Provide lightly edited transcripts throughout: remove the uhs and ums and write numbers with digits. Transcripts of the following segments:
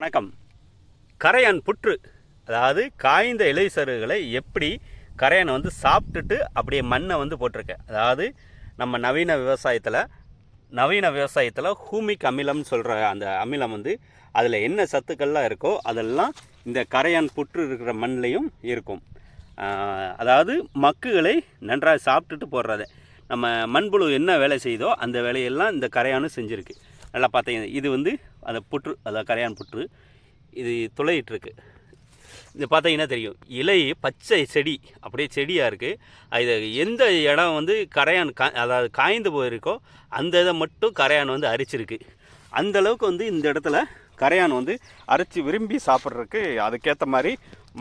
வணக்கம். கரையான் புற்று, அதாவது காய்ந்த இலை சருகுகளை எப்படி கரையான் சாப்பிட்டுட்டு அப்படியே மண்ணை போட்டிருக்கேன். அதாவது நம்ம நவீன விவசாயத்தில் ஹூமிக் அமிலம்னு சொல்கிற அந்த அமிலம் அதில் என்ன சத்துக்கள்லாம் இருக்கோ அதெல்லாம் இந்த கரையான் புற்று இருக்கிற மண்ணிலையும் இருக்கும். அதாவது மக்குகளை நன்றாக சாப்பிட்டுட்டு போடுறது. நம்ம மண்புழு என்ன வேலை செய்தோ அந்த வேலையெல்லாம் இந்த கரையானும் செஞ்சுருக்கு. நல்லா பார்த்தீங்கன்னா இது அந்த புற்று, அதாவது கரையான் புற்று, இது துளையிட்டுருக்கு. இது பார்த்தீங்கன்னா தெரியும், இலை பச்சை செடி, அப்படியே செடியாக இருக்குது. இது எந்த இடம் கரையான் அதாவது காய்ந்து போயிருக்கோ அந்த இதை மட்டும் கரையான் அரிச்சிருக்கு. அந்தளவுக்கு இந்த இடத்துல கரையான் அரைச்சி விரும்பி சாப்பிட்றதுக்கு அதுக்கேற்ற மாதிரி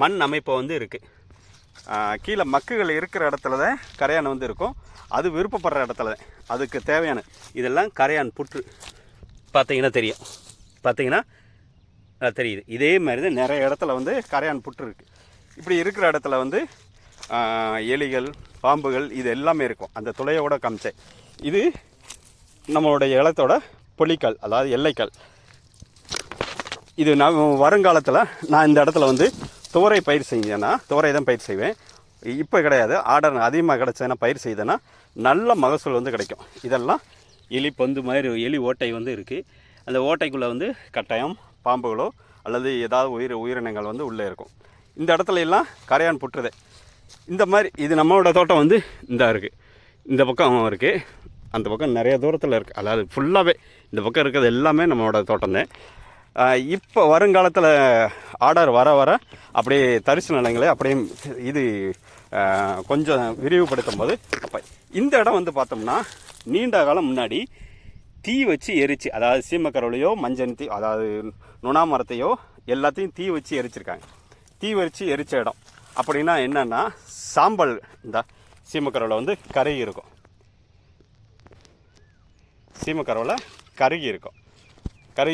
மண் அமைப்பு இருக்குது. கீழே மக்குகள் இருக்கிற இடத்துல தான் கரையான் இருக்கும். அது விருப்பப்படுற இடத்துல தான் அதுக்கு தேவையான இதெல்லாம் கரையான் புற்று. பார்த்தீங்கன்னா தெரியுது. இதே மாதிரி தான் நிறைய இடத்துல கரையான் புற்று இருக்குது. இப்படி இருக்கிற இடத்துல எலிகள், பாம்புகள் இது எல்லாமே இருக்கும். அந்த துளையோட காமிச்சை இது நம்மளுடைய இடத்தோட பொலிக்கல், அதாவது எல்லைக்கல். இது நான் வருங்காலத்தில் நான் இந்த இடத்துல துவரை பயிர் செஞ்சேன்னா, துவரை தான் பயிர் செய்வேன். இப்போ கிடையாது, ஆர்டர் அதிகமாக கிடச்சதுன்னா பயிர் செய்தேன்னா நல்ல மகசூல் கிடைக்கும். இதெல்லாம் எலி பொந்து மாதிரி எலி ஓட்டை இருக்குது. அந்த ஓட்டைக்குள்ளே கட்டாயம் பாம்புகளோ அல்லது ஏதாவது உயிரினங்கள் உள்ளே இருக்கும். இந்த இடத்துல எல்லாம் கரையான் புற்றுதே. இந்த மாதிரி இது நம்மளோட தோட்டம் இந்த இருக்குது. இந்த பக்கம் இருக்குது, அந்த பக்கம் நிறைய தூரத்தில் இருக்குது. அதாவது ஃபுல்லாகவே இந்த பக்கம் இருக்கிறது எல்லாமே நம்மளோட தோட்டம் தான். இப்போ வருங்காலத்தில் ஆர்டர் வர வர அப்படியே தரிசு நிலங்களை அப்படியே இது கொஞ்சம் விரிவுபடுத்தும் போது அப்போ இந்த இடம் பார்த்தோம்னா நீண்ட காலம் முன்னாடி தீ வச்சு எரிச்சு, அதாவது சீமக்கரவுலையோ மஞ்சள் தீ, அதாவது நுணா மரத்தையோ எல்லாத்தையும் தீ வச்சு எரிச்சிருக்காங்க. தீ வச்சு எரித்த இடம் அப்படின்னா என்னென்னா சாம்பல், இந்த சீமக்கரவில் கருகி இருக்கும். சீமக்கரவில் கருகி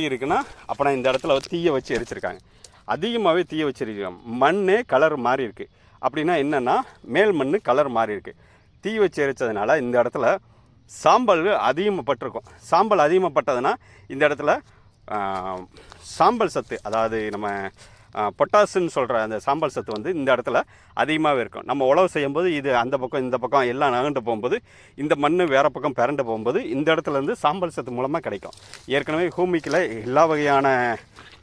இருக்குன்னா அப்படின்னா இந்த இடத்துல தீயை வச்சு எரிச்சிருக்காங்க. அதிகமாகவே தீயை வச்சிருக்காங்க. மண்ணே கலர் மாறி இருக்குது. அப்படின்னா என்னென்னா மேல் மண் கலர் மாறி இருக்குது. தீ வச்சு எரித்ததுனால இந்த இடத்துல சாம்பல் அதிகமாகப்பட்டிருக்கும். சாம்பல் அதிகமாகப்பட்டதுன்னா இந்த இடத்துல சாம்பல் சத்து, அதாவது நம்ம பொட்டாசுன்னு சொல்கிற அந்த சாம்பல் சத்து இந்த இடத்துல அதிகமாகவே இருக்கும். நம்ம உழவு செய்யும்போது இது அந்த பக்கம் இந்த பக்கம் எல்லாம் நகண்டு போகும்போது, இந்த மண் வேறு பக்கம் பிறண்டு போகும்போது இந்த இடத்துலேருந்து சாம்பல் சத்து மூலமாக கிடைக்கும். ஏற்கனவே ஹூமிக்கில் எல்லா வகையான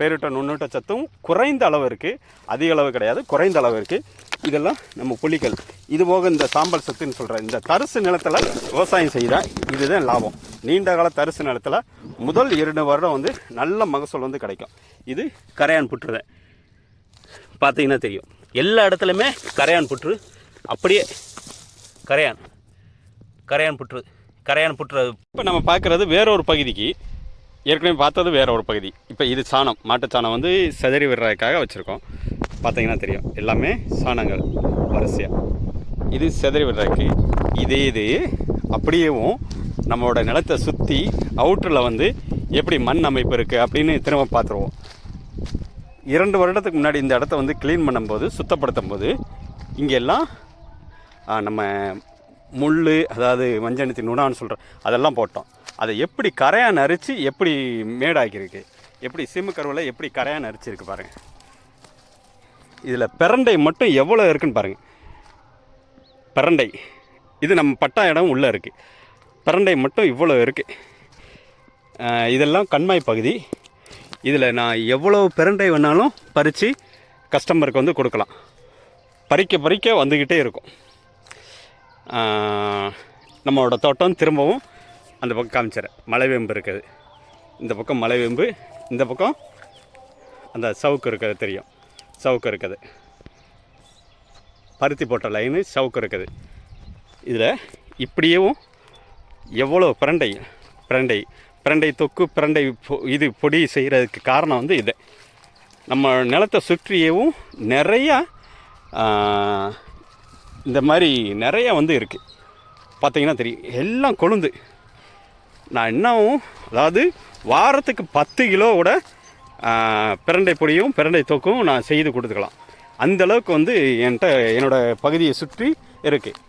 பேரிட்ட நுண்ணூட்ட சத்தும் குறைந்த அளவு இருக்குது. அதிக அளவு கிடையாது, குறைந்த அளவு இருக்குது. இதெல்லாம் நம்ம புலிகள். இது போக இந்த சாம்பல் சத்துன்னு சொல்கிற இந்த தரிசு நிலத்தில் விவசாயம் செய்தால் இதுதான் லாபம். நீண்ட கால தரிசு நிலத்தில் முதல் 2 வருடம் நல்ல மகசூல் கிடைக்கும். இது கரையான் புற்றுதான். பார்த்தீங்கன்னா தெரியும், எல்லா இடத்துலையுமே கரையான் புற்று. அப்படியே கரையான் புற்று. இப்போ நம்ம பார்க்குறது வேற ஒரு பகுதிக்கு, ஏற்கனவே பார்த்தது வேற ஒரு பகுதி. இப்போ இது சாணம், மாட்டுச்சாணம் செதறி விடுறதுக்காக வச்சுருக்கோம். பார்த்தீங்கன்னா தெரியும், எல்லாமே சாணங்கள் வரிசையாக. இது செதறி விடுறதுக்கு. இது அப்படியேவும் நம்மளோட நிலத்தை சுற்றி அவுட்டரில் எப்படி மண் அமைப்பு இருக்குது அப்படின்னு திரும்ப பார்த்துருவோம். 2 வருடத்துக்கு முன்னாடி இந்த இடத்த க்ளீன் பண்ணும்போது, சுத்தப்படுத்தும் போது இங்கெல்லாம் நம்ம முள், அதாவது மஞ்சள் நுணான்னு சொல்கிறோம், அதெல்லாம் போட்டோம். அதை எப்படி கரையான் அரித்து எப்படி மேடாக்கியிருக்கு, எப்படி சீமக்கருவில் எப்படி கரையான் அரிச்சிருக்கு பாருங்கள். இதில் பிரண்டை மட்டும் எவ்வளோ இருக்குன்னு பாருங்கள். பிரண்டை இது நம்ம பட்டா இடம் உள்ளே இருக்குது. பிரண்டை மட்டும் இவ்வளோ இருக்குது. இதெல்லாம் கண்மாய் பகுதி. இதில் நான் எவ்வளோ பிரண்டை வேணாலும் பறித்து கஸ்டமருக்கு கொடுக்கலாம். பறிக்க வந்துக்கிட்டே இருக்கும். நம்மளோட தோட்டம் திரும்பவும் அந்த பக்கம் காமிச்சிடறேன். மலைவேம்பு இருக்குது, இந்த பக்கம் மலைவேம்பு, இந்த பக்கம் அந்த சவுக்கு இருக்கிறது தெரியும், சவுக்கு இருக்குது. பருத்தி போட்ட லைனு சவுக்கு இருக்குது. இதில் இப்படியேவும் எவ்வளோ பிரண்டை தொக்கு, பிரண்டை இது பொடி செய்கிறதுக்கு காரணம் இது. நம்ம நிலத்தை சுற்றியவும் நிறையா இந்த மாதிரி நிறையா இருக்குது. பார்த்திங்கன்னா தெரியும், எல்லாம் கொழுந்து. நான் இன்னும் அதாவது வாரத்துக்கு 10 கிலோவோட பிரண்டை பொடியும் பிரண்டை தொக்கும் நான் செய்து கொடுத்துக்கலாம். அந்தளவுக்கு என்கிட்ட என்னோடய பகுதியை சுற்றி இருக்குது.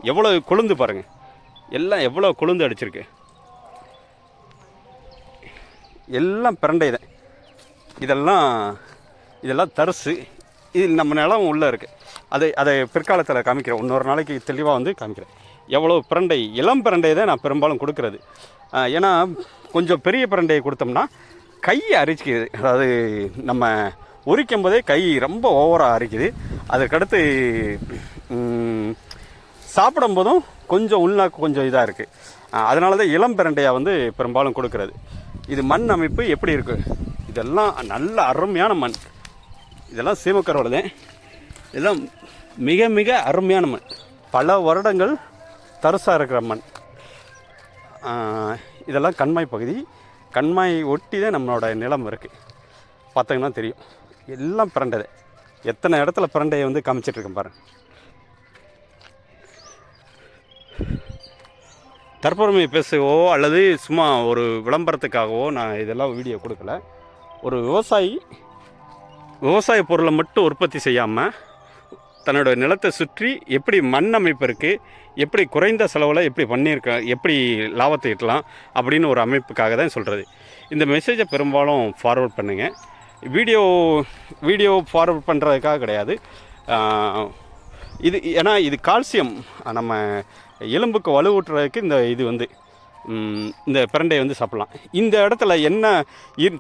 எவ்வளோ கொழுந்து பாருங்கள், எல்லாம் எவ்வளோ கொழுந்து அடிச்சிருக்கு. எல்லாம் பிரண்டை தான். இதெல்லாம் தரிசு. இது நம்ம நிலம் உள்ளே இருக்குது. அதை பிற்காலத்தில் காமிக்கிறேன், இன்னொரு நாளைக்கு தெளிவாக வந்து காமிக்கிறேன். எவ்வளோ பிரண்டை, இளம் பிரண்டையை தான் நான் பெரும்பாலும் கொடுக்குறது. ஏன்னா கொஞ்சம் பெரிய பிரண்டையை கொடுத்தோம்னா கை அரிக்குது. அதாவது நம்ம உரிக்கும் போதே கை ரொம்ப ஓவராக அரிக்குது. அதுக்கடுத்து சாப்பிடும் போதும் கொஞ்சம் உள்நாக்கு கொஞ்சம் இதாக இருக்குது. அதனால தான் இளம் பிரண்டையாக வந்து பெரும்பாலும் கொடுக்கறது. இது மண் அமைப்பு எப்படி இருக்குது, இதெல்லாம் நல்ல அருமையான மண். இதெல்லாம் சீமக்கரோடு தான். இதெல்லாம் மிக மிக அருமையான மண், பல வருடங்கள் தரிசாக இருக்கிற மண். இதெல்லாம் கண்மாய் பகுதி. கண்மாய் ஒட்டி தான் நம்மளோட நிலம் இருக்குது. பார்த்தீங்கன்னா தெரியும், எல்லாம் பிரண்டை. எத்தனை இடத்துல பிரண்டையை வந்து காமிச்சிட்ருக்கேன் பாருங்கள். தற்பெருமை பேசவோ அல்லது சும்மா ஒரு விளம்பரத்துக்காகவோ நான் இதெல்லாம் வீடியோ கொடுக்கல. ஒரு விவசாய பொருளை மட்டும் உற்பத்தி செய்யாமல் தன்னோட நிலத்தை சுற்றி எப்படி மண் அமைப்பு இருக்குது, எப்படி குறைந்த செலவில் எப்படி எப்படி லாபத்தை ஈட்டலாம் அப்படின்னு ஒரு அமைப்புக்காக தான் சொல்கிறது. இந்த மெசேஜை பெரும்பாலும் ஃபார்வர்ட் பண்ணுங்கள். வீடியோ ஃபார்வர்ட் பண்ணுறதுக்காக கிடையாது. ஏன்னா இது கால்சியம், நம்ம எலும்புக்கு வலுவூட்டுறதுக்கு இது வந்து இந்த பிரண்டையை வந்து சாப்பிட்லாம். இந்த இடத்துல என்ன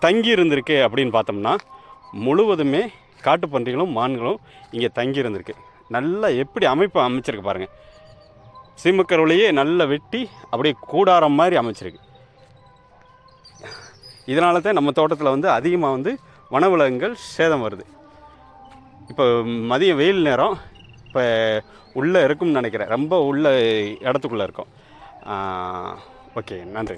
தங்கி இருந்திருக்கு அப்படின்னு பார்த்தோம்னா, முழுவதுமே காட்டுப்பன்றிகளும் மான்களும் இங்கே தங்கி இருந்திருக்கு. நல்லா எப்படி அமைச்சிருக்கு பாருங்கள். சீமக்கருவிலேயே நல்லா வெட்டி அப்படியே கூடாரம் மாதிரி அமைச்சிருக்கு. இதனால தான் நம்ம தோட்டத்தில் வந்து அதிகமாக வந்து வனவிலங்குகள் சேதம் வருது. இப்போ மதிய வெயில் நேரம், இப்போ உள்ளே இருக்கும்னு நினைக்கிறேன், ரொம்ப உள்ள இடத்துக்குள்ளே இருக்கும். ஓகே, நன்றி.